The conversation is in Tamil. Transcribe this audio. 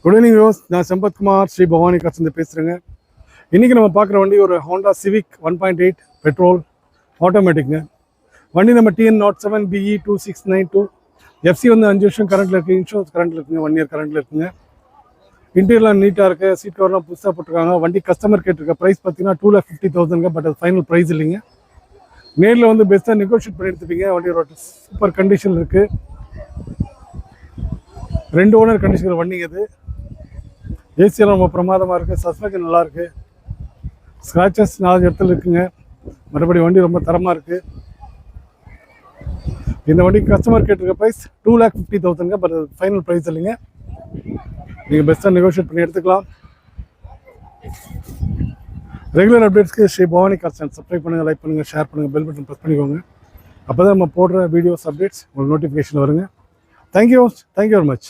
Good evening rose. நான் சம்பத்குமார் ஸ்ரீ பவானி காசந்து பேசுகிறேங்க. இன்றைக்கி நம்ம பார்க்குற வண்டி ஒரு ஹோண்டா சிவிக் 1.8 பெட்ரோல் ஆட்டோமேட்டிக்ங்க. வண்டி நம்ம TN07 BE 2692. FC வந்து 5 வருஷம் கரண்ட்டில் இருக்குது. இன்சூரன்ஸ் கரண்ட்டில் இருக்குங்க. 1 இயர் கரண்ட்டில் இருக்குங்க. இன்டீரியர்லாம் நீட்டாக இருக்குது. சீட் கவர்லாம் புதுசாக போட்டிருக்காங்க. வண்டி கஸ்டமர் கேட்டிருக்க ப்ரைஸ் பார்த்தீங்கன்னா 2,50,000. பட் அது ஃபைனல் ப்ரைஸ் இல்லைங்க. நேரில் வந்து பெஸ்ட்டாக நெகோஷியேட் பண்ணி எடுத்துப்பீங்க. வண்டியோட சூப்பர் கண்டிஷன் இருக்குது. 2 ஓனர் கண்டிஷன் வண்டிங்க அது. ஏசியெல்லாம் ரொம்ப பிரமாதமாக இருக்குது. சஸ்பென்ஷன் நல்லாயிருக்கு. ஸ்க்ராச்சஸ் 4 இடத்துல இருக்குங்க. மறுபடி வண்டி ரொம்ப தரமாக இருக்குது. இந்த வண்டிக்கு கஸ்டமர் கேட்டிருக்க ப்ரைஸ் 2,50,000. பட் ஃபைனல் ப்ரைஸ் இல்லைங்க. நீங்கள் பெஸ்ட்டாக நெகோஷியேட் பண்ணி எடுத்துக்கலாம். ரெகுலர் அப்டேட்ஸ்க்கு Shri Bhavani car channel subscribe பண்ணுங்கள், லைக் பண்ணுங்கள், ஷேர் பண்ணுங்கள், பெல் பட்டன் ப்ரெஸ் பண்ணிக்கோங்க. அப்போ தான் நம்ம போடுற வீடியோஸ் அப்டேட்ஸ் உங்களுக்கு நோட்டிஃபிகேஷன் வருங்க. Thank you very much.